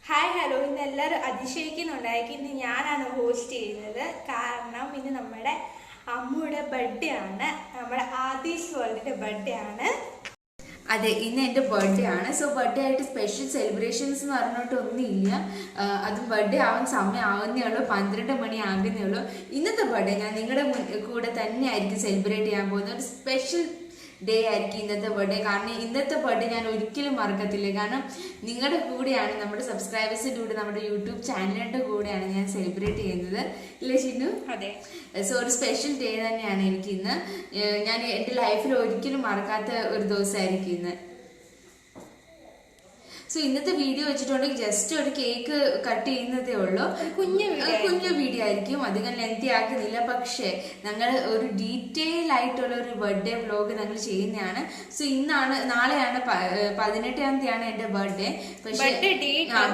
Hi hello, ഇന്ന് എല്ലാവരും അതിശയിക്കുന്നുണ്ടായിരിക്കും. ഇന്ന് ഞാനാണ് ഹോസ്റ്റ് ചെയ്യുന്നത്. കാരണം ഇന്ന് നമ്മുടെ അമ്മയുടെ ബർത്ത്ഡേ ആണ്. നമ്മുടെ ആദീസ് വേൾഡിന്റെ ബർത്ത്ഡേ ആണ്. അതെ, ഇന്ന് എൻ്റെ ബർത്ത്ഡേ ആണ്. സോ ബർത്ത്ഡേ ആയിട്ട് സ്പെഷ്യൽ സെലിബ്രേഷൻസ് എന്ന് പറഞ്ഞിട്ടൊന്നുമില്ല. അതും ബർത്ത്ഡേ ആവാൻ സമയം ആവുന്നേ ഉള്ളൂ, 12 മണി ആകുന്നേ ഉള്ളൂ. ഇന്നത്തെ ബർത്ത്ഡേ ഞാൻ നിങ്ങളുടെ കൂടെ തന്നെ ആയിരിക്കും സെലിബ്രേറ്റ് ചെയ്യാൻ പോകുന്നത്. ഒരു സ്പെഷ്യൽ ഡേ ആയിരിക്കും ഇന്നത്തെ ബർത്ത്ഡേ. കാരണം ഇന്നത്തെ ബർത്ത്ഡേ ഞാൻ ഒരിക്കലും മറക്കത്തില്ല. കാരണം നിങ്ങളുടെ കൂടെയാണ്, നമ്മുടെ സബ്സ്ക്രൈബേഴ്സിൻ്റെ കൂടെ, നമ്മുടെ യൂട്യൂബ് ചാനലിൻ്റെ കൂടെയാണ് ഞാൻ സെലിബ്രേറ്റ് ചെയ്യുന്നത്. ഇല്ലേ ഷിനു? അതെ. സോ ഒരു സ്പെഷ്യൽ ഡേ തന്നെയാണ് എനിക്ക് ഇന്ന്. ഞാൻ എൻ്റെ ലൈഫിൽ ഒരിക്കലും മറക്കാത്ത ഒരു ദിവസമായിരിക്കും ഇന്ന്. സോ ഇന്നത്തെ വീഡിയോ വെച്ചിട്ടുണ്ടെങ്കിൽ ജസ്റ്റ് ഒരു കേക്ക് കട്ട് ചെയ്യുന്നതേ ഉള്ളൂ. കുഞ്ഞു വീഡിയോ ആയിരിക്കും, അധികം ലെങ്തി ആക്കുന്നില്ല. പക്ഷേ ഞങ്ങൾ ഒരു ഡീറ്റെയിൽ ആയിട്ടുള്ള ഒരു ബർത്ത്ഡേ വ്ലോഗ് ഞങ്ങൾ ചെയ്യുന്നതാണ്. സോ നാളെയാണ് 18-ാം തീയതിയാണ് എൻ്റെ ബർത്ത്ഡേ. പക്ഷേ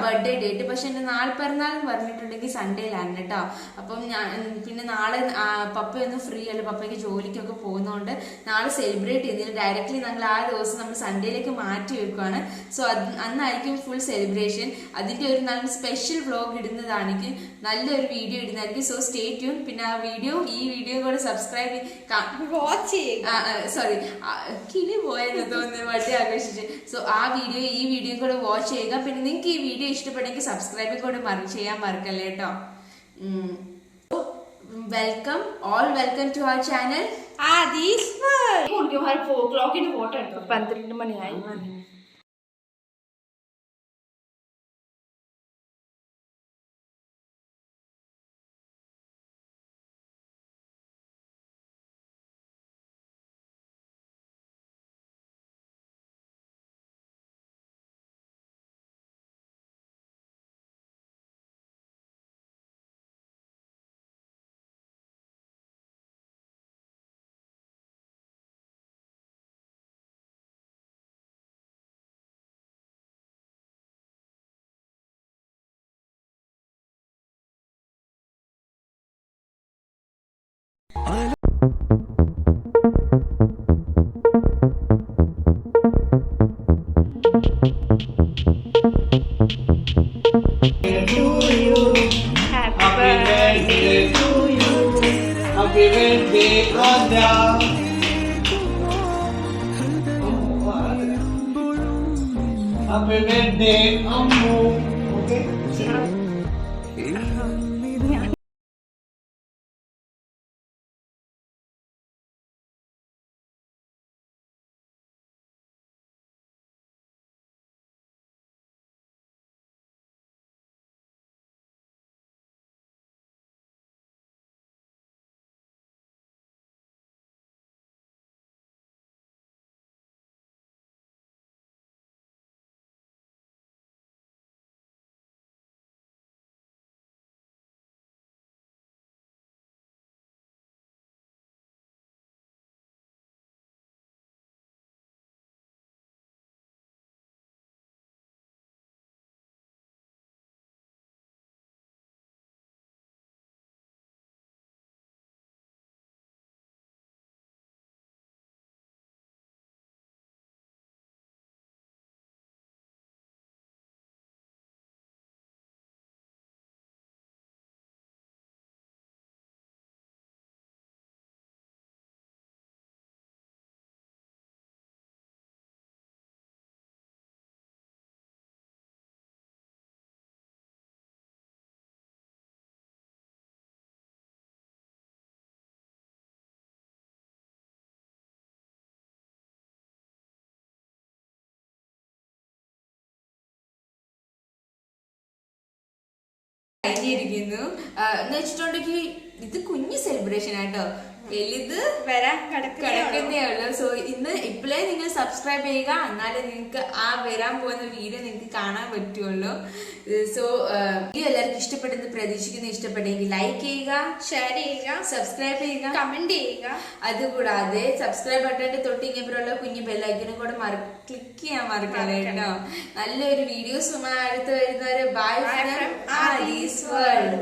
ബർത്ത്ഡേ ഡേറ്റ്. പക്ഷെ എൻ്റെ നാൽപ്പിറന്നാൾ എന്ന് പറഞ്ഞിട്ടുണ്ടെങ്കിൽ സൺഡേയിലാണ് കേട്ടോ. അപ്പം ഞാൻ പിന്നെ നാളെ പപ്പയൊന്നും ഫ്രീ അല്ല, പപ്പയ്ക്ക് ജോലിക്കൊക്കെ പോകുന്നതുകൊണ്ട് നാളെ സെലിബ്രേറ്റ് ചെയ്യുന്നില്ല. ഡയറക്റ്റ്ലി ഞങ്ങൾ ആ ദിവസം നമ്മൾ സൺഡേയിലേക്ക് മാറ്റി വെക്കുകയാണ്. സോ അന്നായിരിക്കും ഫുൾ സെലിബ്രേഷൻ. അതിന്റെ ഒരു നല്ല സ്പെഷ്യൽ വ്ലോഗ് ഇടുന്നതാണെങ്കിൽ, നല്ലൊരു വീഡിയോ ഇടുന്നതായിരിക്കും. So stay tune. പിന്നെ ഈ വീഡിയോ കൂടെ സബ്സ്ക്രൈബ് വാച്ച് ചെയ്യുക. സോറി, കിളി പോയെന്ന് തോന്നുന്നു ബർത്ത്ഡേ ആഘോഷിച്ച്. സോ ഈ വീഡിയോ കൂടെ വാച്ച് ചെയ്യുക. പിന്നെ നിങ്ങൾക്ക് ഈ വീഡിയോ ഇഷ്ടപ്പെട്ടെങ്കിൽ സബ്സ്ക്രൈബ് കൂടെ ചെയ്യാൻ മറക്കല്ലേ കേട്ടോ. Welcome to our channel Aadi's world. 12 മണിയായി. Happy birthday, Rhoda. Happy birthday, Ammu. Okay. കഴിഞ്ഞിരിക്കുന്നു എന്ന് വെച്ചിട്ടുണ്ടെങ്കിൽ ഇത് കുഞ്ഞു സെലിബ്രേഷൻ ആട്ടോ. വലുത് വരാൻ കിടക്കുന്നേ ഉള്ളൂ. സോ ഇപ്പോഴേ നിങ്ങൾ സബ്സ്ക്രൈബ് ചെയ്യുക, എന്നാലേ നിങ്ങൾക്ക് വരാൻ പോകുന്ന വീഡിയോ നിങ്ങൾക്ക് കാണാൻ പറ്റുള്ളൂ. സോ വീഡിയോ എല്ലാവർക്കും ഇഷ്ടപ്പെട്ടെന്ന് പ്രതീക്ഷിക്കുന്നു. ഇഷ്ടപ്പെട്ടെങ്കിൽ ലൈക്ക് ചെയ്യുക, ഷെയർ ചെയ്യുക, സബ്സ്ക്രൈബ് ചെയ്യുക, കമന്റ് ചെയ്യുക. അതുകൂടാതെ സബ്സ്ക്രൈബ് ബട്ടന്റെ തൊട്ടിങ്ങപ്പുറമുള്ള കുഞ്ഞു ബെല്ലൈക്കനും കൂടെ ക്ലിക്ക് ചെയ്യാൻ മറക്കല്ലേ കേട്ടോ. നല്ലൊരു വീഡിയോസുമായി അടുത്ത് വരുന്നവരെ ബൈ ഫ്രം ആദീസ് വേൾഡ്.